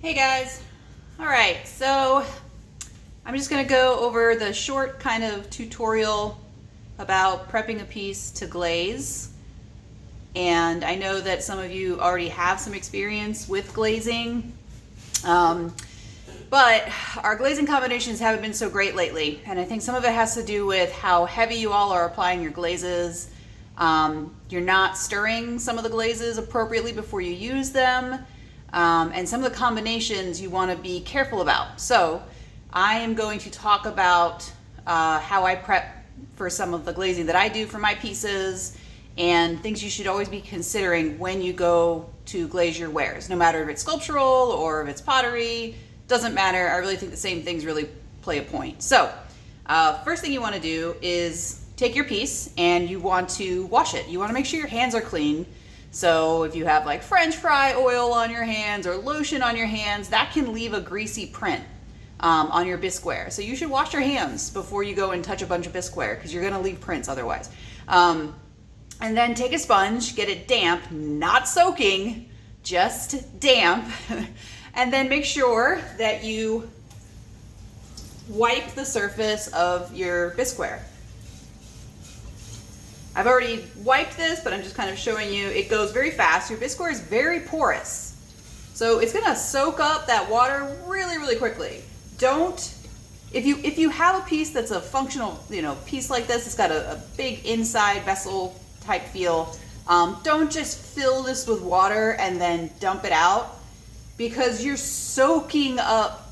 Hey guys. All right, so I'm just going to go over the short kind of tutorial about prepping a piece to glaze. And I know that some of you already have some experience with glazing, but our glazing combinations haven't been so great lately. And I think some of it has to do with how heavy you all are applying your glazes. You're not stirring some of the glazes appropriately before you use them. And some of the combinations you want to be careful about. So I am going to talk about how I prep for some of the glazing that I do for my pieces and things you should always be considering when you go to glaze your wares. No matter if it's sculptural or if it's pottery, doesn't matter. I really think the same things really play a point. So first thing you want to do is take your piece and you want to wash it. You want to make sure your hands are clean. So if you have like French fry oil on your hands or lotion on your hands, that can leave a greasy print on your bisqueware. So you should wash your hands before you go and touch a bunch of bisqueware because you're going to leave prints otherwise. And then take a sponge, get it damp, not soaking, just damp. And then make sure that you wipe the surface of your bisqueware. I've already wiped this, but I'm just kind of showing you, it goes very fast. Your bisqueware is very porous. So it's gonna soak up that water really, really quickly. If you have a piece that's a functional, piece like this, it's got a big inside vessel type feel, don't just fill this with water and then dump it out because you're soaking up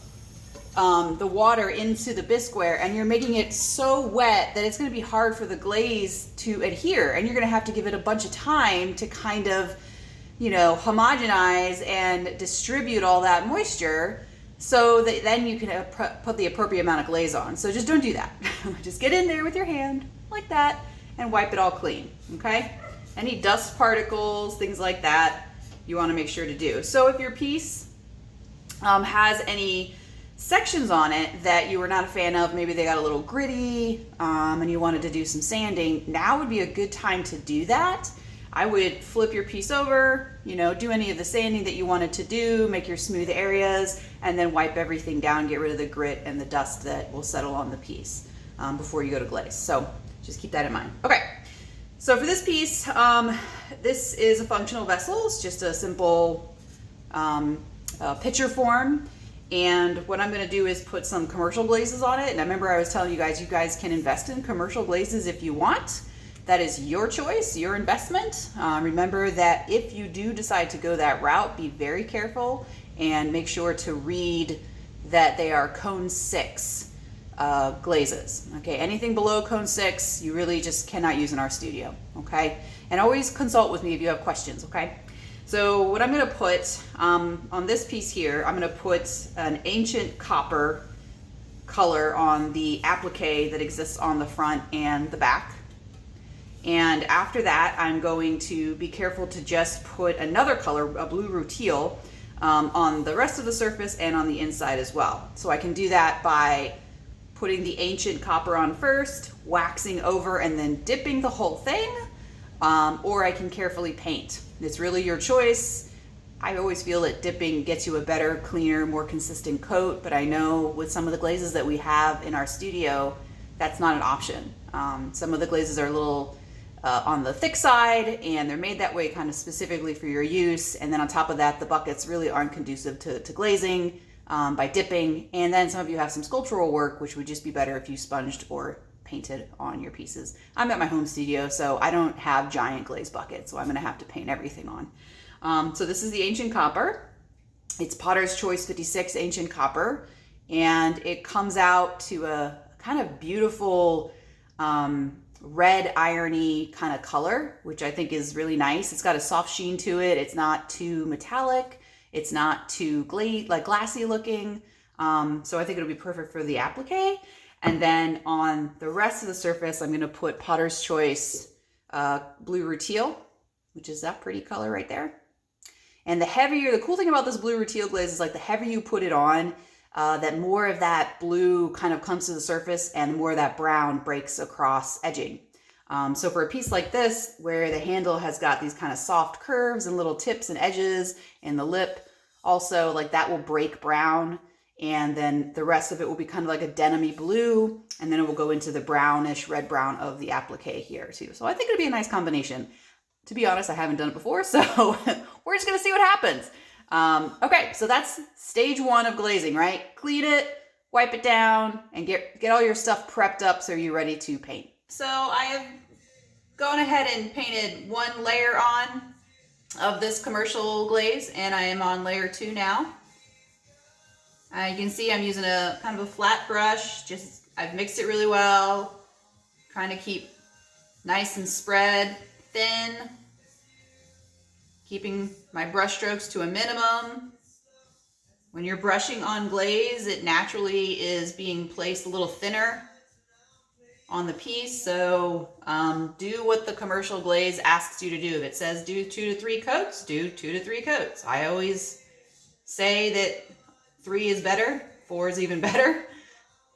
the water into the bisqueware and you're making it so wet that it's going to be hard for the glaze to adhere, and you're going to have to give it a bunch of time to kind of homogenize and distribute all that moisture so that then you can put the appropriate amount of glaze on. So just don't do that. Just get in there with your hand like that and wipe it all clean. Okay, any dust particles, things like that, you want to make sure to do. So if your piece has any sections on it that you were not a fan of, maybe they got a little gritty and you wanted to do some sanding, now would be a good time to do that. I would flip your piece over, do any of the sanding that you wanted to do, make your smooth areas, and then wipe everything down, get rid of the grit and the dust that will settle on the piece before you go to glaze. So just keep that in mind. Okay, so for this piece, this is a functional vessel. It's just a simple pitcher form. And what I'm going to do is put some commercial glazes on it. And I remember I was telling you guys can invest in commercial glazes if you want. That is your choice, your investment. Remember that if you do decide to go that route, be very careful and make sure to read that they are cone 6 glazes. Okay, anything below cone 6, you really just cannot use in our studio. Okay, and always consult with me if you have questions. Okay. So what I'm going to put on this piece here, I'm going to put an ancient copper color on the applique that exists on the front and the back. And after that, I'm going to be careful to just put another color, a blue rutile, on the rest of the surface and on the inside as well. So I can do that by putting the ancient copper on first, waxing over, and then dipping the whole thing. Or I can carefully paint. It's really your choice. I always feel that dipping gets you a better, cleaner, more consistent coat, but I know with some of the glazes that we have in our studio, that's not an option. Some of the glazes are a little on the thick side, and they're made that way kind of specifically for your use. And then on top of that, the buckets really aren't conducive to glazing by dipping. And then some of you have some sculptural work, which would just be better if you sponged or painted on your pieces. I'm at my home studio, so I don't have giant glaze buckets, so I'm gonna have to paint everything on. So this is the ancient copper. It's Potter's Choice 56 ancient copper, and it comes out to a kind of beautiful red irony kind of color, which I think is really nice. It's got a soft sheen to it. It's not too metallic. It's not too glassy looking. So I think it'll be perfect for the applique. And then on the rest of the surface, I'm going to put Potter's Choice blue rutile, which is that pretty color right there. And the cool thing about this blue rutile glaze is like the heavier you put it on, that more of that blue kind of comes to the surface and more of that brown breaks across edging. So for a piece like this, where the handle has got these kind of soft curves and little tips and edges and the lip also like that will break brown, and then the rest of it will be kind of like a denim-y blue, and then it will go into the brownish red brown of the applique here too. So I think it'd be a nice combination. To be honest, I haven't done it before, so we're just gonna see what happens. Okay, so that's stage one of glazing, right? Clean it, wipe it down, and get all your stuff prepped up so you're ready to paint. So I have gone ahead and painted one layer on of this commercial glaze, and I am on layer 2 now. You can see I'm using a kind of a flat brush. I've mixed it really well, trying to keep nice and spread thin, keeping my brush strokes to a minimum. When you're brushing on glaze, it naturally is being placed a little thinner on the piece, so do what the commercial glaze asks you to do. If it says do 2 to 3 coats, do 2 to 3 coats. I always say that 3 is better, 4 is even better,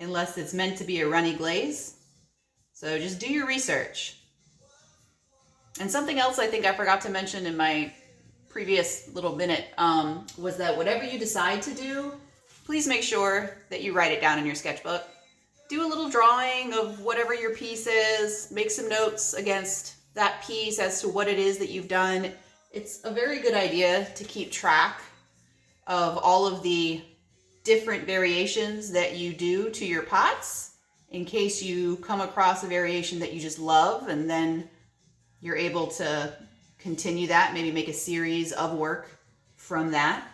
unless it's meant to be a runny glaze. So just do your research. And something else I think I forgot to mention in my previous little minute was that whatever you decide to do, please make sure that you write it down in your sketchbook. Do a little drawing of whatever your piece is, make some notes against that piece as to what it is that you've done. It's a very good idea to keep track of all of the different variations that you do to your pots in case you come across a variation that you just love, and then you're able to continue that, maybe make a series of work from that.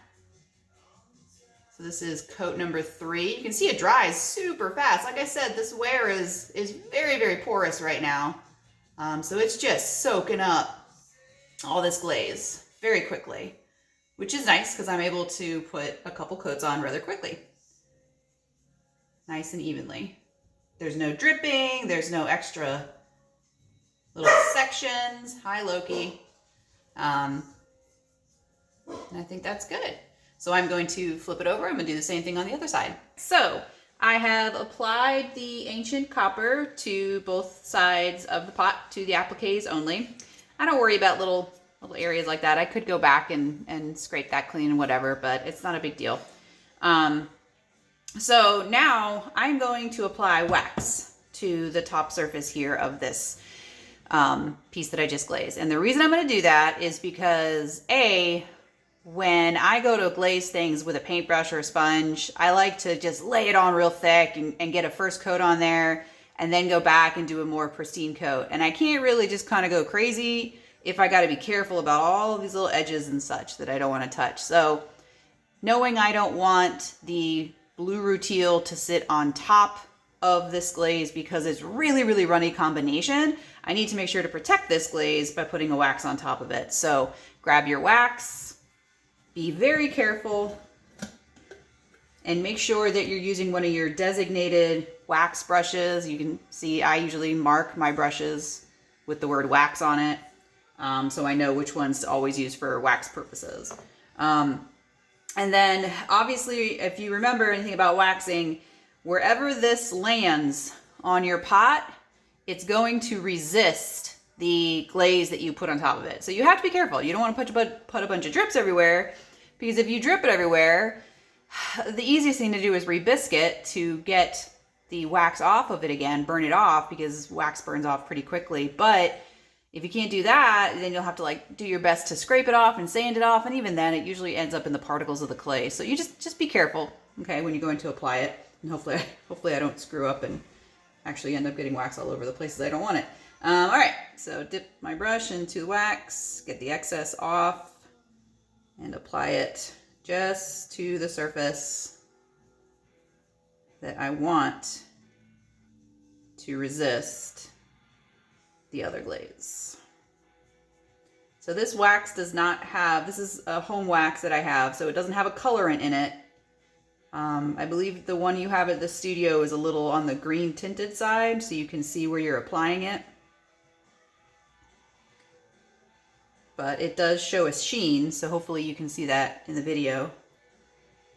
So this is coat number 3. You can see it dries super fast. Like I said, this ware is very, very porous right now. So it's just soaking up all this glaze very quickly, which is nice because I'm able to put a couple coats on rather quickly. Nice and evenly. There's no dripping, there's no extra little sections. Hi, Loki. And I think that's good. So I'm going to flip it over. I'm going to do the same thing on the other side. So I have applied the ancient copper to both sides of the pot, to the appliques only. I don't worry about little areas like that. I could go back and scrape that clean and whatever, but it's not a big deal. So now I'm going to apply wax to the top surface here of this piece that I just glazed. And the reason I'm going to do that is because when I go to glaze things with a paintbrush or a sponge, I like to just lay it on real thick and get a first coat on there and then go back and do a more pristine coat. And I can't really just kind of go crazy if I got to be careful about all of these little edges and such that I don't want to touch. So knowing I don't want the blue rutile to sit on top of this glaze because it's really, really runny combination, I need to make sure to protect this glaze by putting a wax on top of it. So grab your wax. Be very careful and make sure that you're using one of your designated wax brushes. You can see I usually mark my brushes with the word wax on it, so I know which ones to always use for wax purposes. And then obviously, if you remember anything about waxing, wherever this lands on your pot, it's going to resist the glaze that you put on top of it. So you have to be careful. You don't want to put a bunch of drips everywhere, because if you drip it everywhere, the easiest thing to do is rebisque it to get the wax off of it again, burn it off, because wax burns off pretty quickly. But if you can't do that, then you'll have to like do your best to scrape it off and sand it off, and even then it usually ends up in the particles of the clay. So you just be careful, okay, when you're going to apply it. And hopefully I don't screw up and actually end up getting wax all over the places I don't want it. All right, so dip my brush into the wax, get the excess off, and apply it just to the surface that I want to resist the other glaze. So this wax does not have, this is a home wax that I have, so it doesn't have a colorant in it. I believe the one you have at the studio is a little on the green tinted side, so you can see where you're applying it. But it does show a sheen, so hopefully you can see that in the video,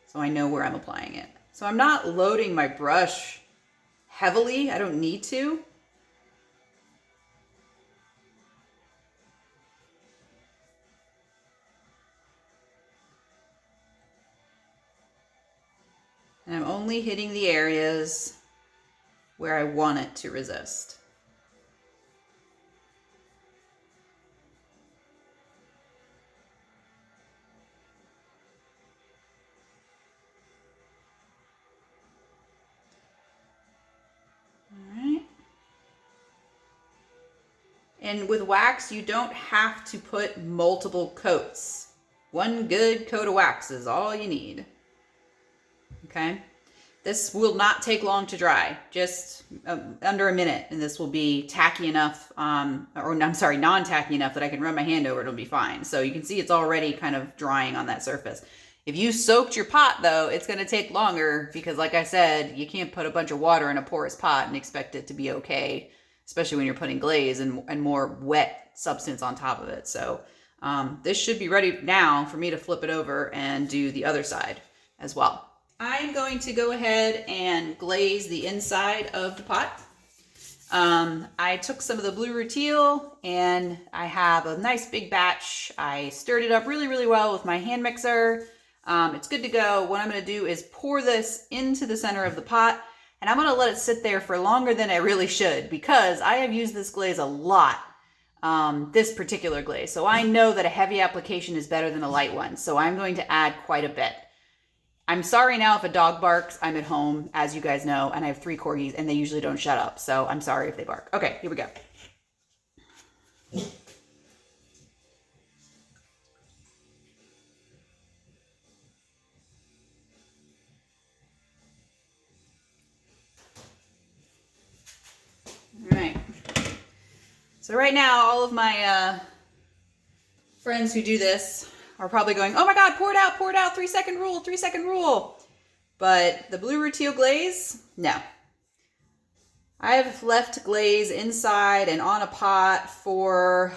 so I know where I'm applying it. So I'm not loading my brush heavily. I don't need to. And I'm only hitting the areas where I want it to resist. All right. And with wax, you don't have to put multiple coats. One good coat of wax is all you need. Okay. This will not take long to dry, just under a minute, and this will be tacky enough, non-tacky enough that I can run my hand over it, it'll be fine. So you can see it's already kind of drying on that surface. If you soaked your pot, though, it's going to take longer because, like I said, you can't put a bunch of water in a porous pot and expect it to be okay, especially when you're putting glaze and more wet substance on top of it. So this should be ready now for me to flip it over and do the other side as well. I'm going to go ahead and glaze the inside of the pot. I took some of the blue rutile and I have a nice big batch. I stirred it up really, really well with my hand mixer. It's good to go. What I'm going to do is pour this into the center of the pot, and I'm going to let it sit there for longer than I really should because I have used this glaze a lot, this particular glaze. So I know that a heavy application is better than a light one. So I'm going to add quite a bit. I'm sorry now if a dog barks. I'm at home, as you guys know, and I have 3 corgis, and they usually don't shut up. So I'm sorry if they bark. Okay, here we go. All right. So right now, all of my friends who do this are probably going, oh my God, pour it out, 3-second rule, 3-second rule. But the blue rutile glaze, no. I have left glaze inside and on a pot for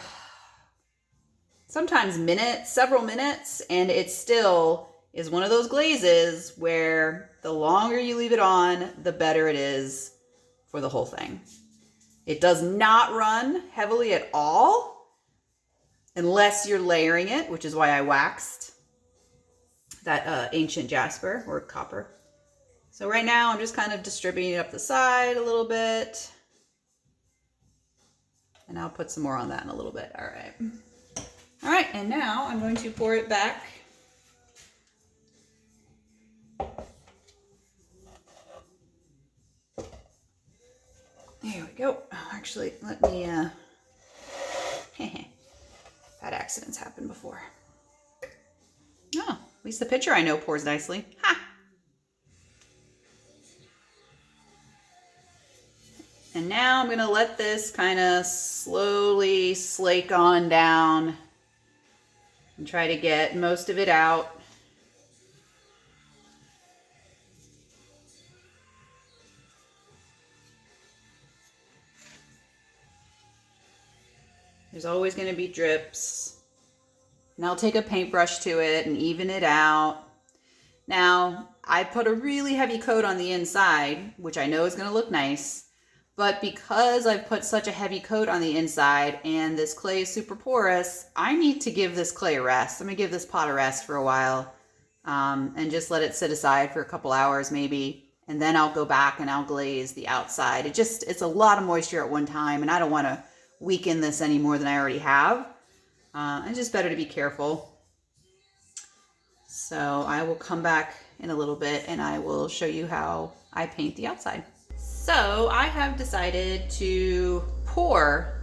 sometimes minutes, several minutes, and it still is one of those glazes where the longer you leave it on, the better it is for the whole thing. It does not run heavily at all, unless you're layering it, which is why I waxed that ancient jasper or copper. So right now I'm just kind of distributing it up the side a little bit. And I'll put some more on that in a little bit. All right. All right, and now I'm going to pour it back. There we go. Oh, actually, let me, had accidents happen before. Oh, at least the pitcher I know pours nicely. Ha! And now I'm going to let this kind of slowly slake on down and try to get most of it out. There's always going to be drips. And I'll take a paintbrush to it and even it out. Now, I put a really heavy coat on the inside, which I know is going to look nice. But because I've put such a heavy coat on the inside and this clay is super porous, I need to give this clay a rest. I'm going to give this pot a rest for a while and just let it sit aside for a couple hours maybe. And then I'll go back and I'll glaze the outside. It's a lot of moisture at one time, and I don't want to weaken this any more than I already have. It's just better to be careful. So I will come back in a little bit and I will show you how I paint the outside. So I have decided to pour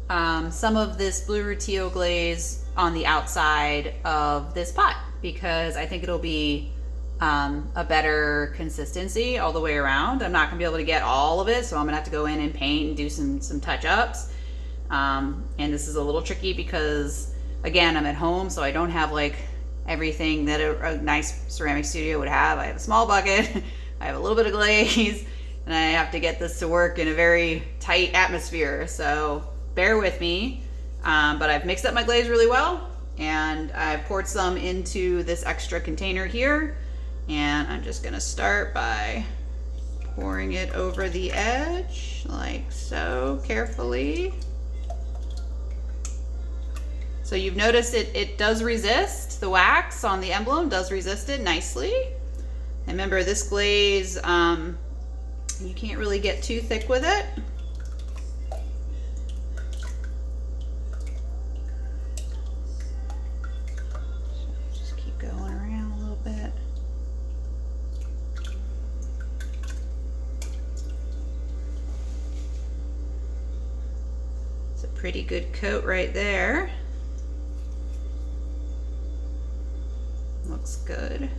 some of this blue rutile glaze on the outside of this pot because I think it'll be a better consistency all the way around. I'm not gonna be able to get all of it, so I'm gonna have to go in and paint and do some touch-ups. And this is a little tricky because, again, I'm at home, so I don't have like everything that a nice ceramic studio would have. I have a small bucket, I have a little bit of glaze, and I have to get this to work in a very tight atmosphere. So bear with me. But I've mixed up my glaze really well, and I've poured some into this extra container here. And I'm just gonna start by pouring it over the edge, like so, carefully. So you've noticed it does resist, the wax on the emblem does resist it nicely. And remember, this glaze, you can't really get too thick with it. Just keep going around a little bit. It's a pretty good coat right there. Looks good.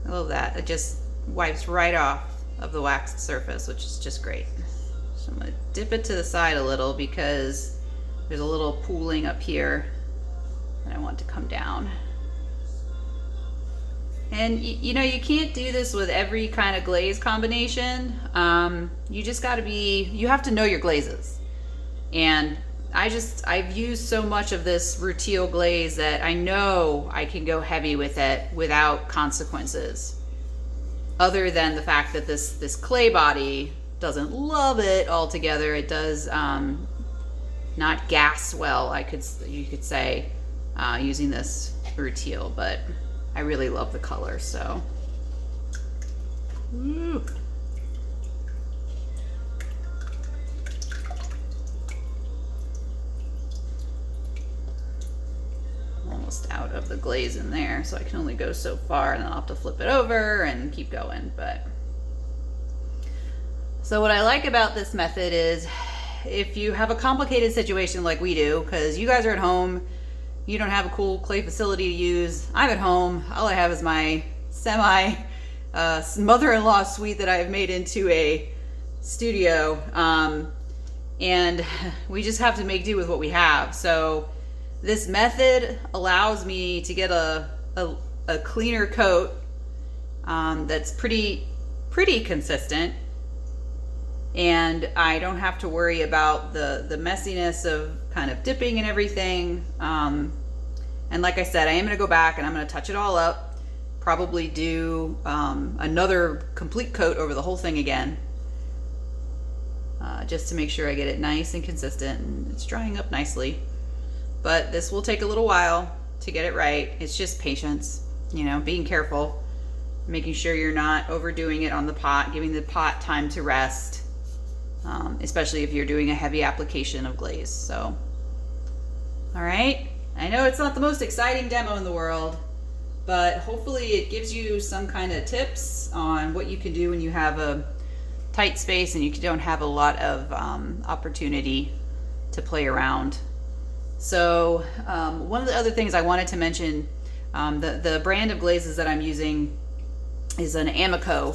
I love that. It just wipes right off of the waxed surface, which is just great. So I'm gonna dip it to the side a little because there's a little pooling up here that I want to come down. And you know, you can't do this with every kind of glaze combination. You just gotta you have to know your glazes. And I've used so much of this Rutile glaze that I know I can go heavy with it without consequences. Other than the fact that this clay body doesn't love it altogether. It does not gas well, you could say, using this Rutile, but I really love the color, so. Woo. Almost out of the glaze in there, so I can only go so far, and then I'll have to flip it over and keep going. But so what I like about this method is if you have a complicated situation like we do, because you guys are at home, you don't have a cool clay facility to use. I'm at home. All I have is my semi mother-in-law suite that I have made into a studio, and we just have to make do with what we have. So this method allows me to get a cleaner coat that's pretty consistent, and I don't have to worry about the messiness of kind of dipping and everything. And like I said, I am going to go back and I'm going to touch it all up, probably do another complete coat over the whole thing again, just to make sure I get it nice and consistent and it's drying up nicely. But this will take a little while to get it right. It's just patience, you know, being careful, making sure you're not overdoing it on the pot, giving the pot time to rest, especially if you're doing a heavy application of glaze. So, all right. I know it's not the most exciting demo in the world, but hopefully it gives you some kind of tips on what you can do when you have a tight space and you don't have a lot of opportunity to play around. So one of the other things I wanted to mention, the brand of glazes that I'm using is an Amico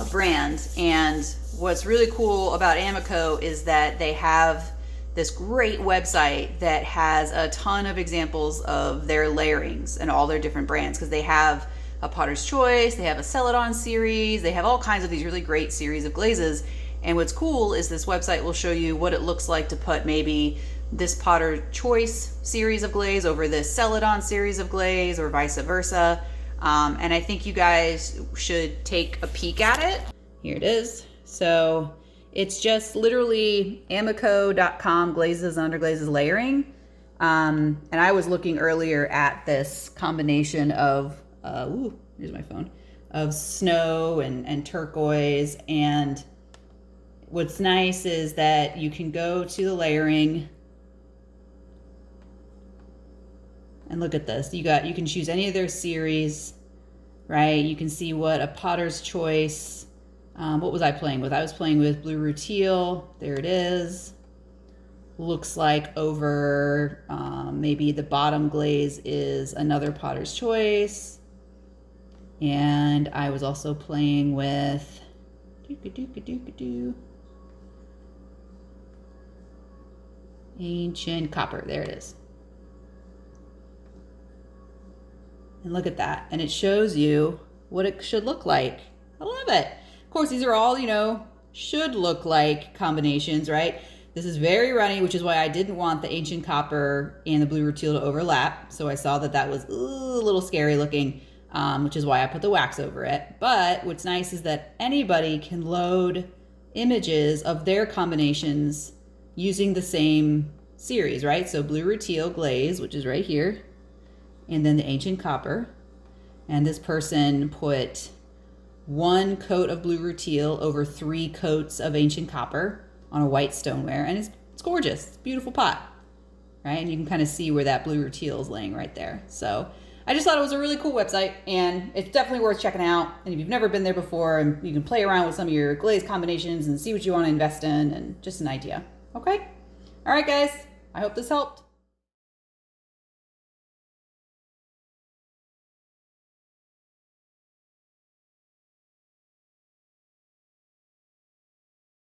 brand, and what's really cool about Amico is that they have this great website that has a ton of examples of their layerings and all their different brands, because they have a Potter's Choice, they have a Celadon series, they have all kinds of these really great series of glazes. And what's cool is this website will show you what it looks like to put maybe this Potter's Choice series of glaze over this Celadon series of glaze, or vice versa. And I think you guys should take a peek at it. Here it is. So it's just literally amico.com glazes and underglazes layering. And I was looking earlier at this combination of, here's my phone, of snow and turquoise. And what's nice is that you can go to the layering and look at this. You can choose any of their series, right? You can see what a Potter's Choice, what was I playing with? I was playing with Blue Rutile. There it is. Looks like over maybe the bottom glaze is another Potter's Choice. And I was also playing with Ancient Copper. There it is. And look at that. And it shows you what it should look like. I love it. Of course, these are all, should look like combinations, right? This is very runny, which is why I didn't want the Ancient Copper and the Blue Rutile to overlap. So I saw that was a little scary looking, which is why I put the wax over it. But what's nice is that anybody can load images of their combinations using the same series, right? So Blue Rutile glaze, which is right here, and then the Ancient Copper. And this person put 1 coat of blue rutile over 3 coats of ancient copper on a white stoneware. And it's gorgeous. It's a beautiful pot, right? And you can kind of see where that blue rutile is laying right there. So I just thought it was a really cool website, and it's definitely worth checking out. And if you've never been there before, and you can play around with some of your glaze combinations and see what you want to invest in, and just an idea. Okay? All right, guys. I hope this helped.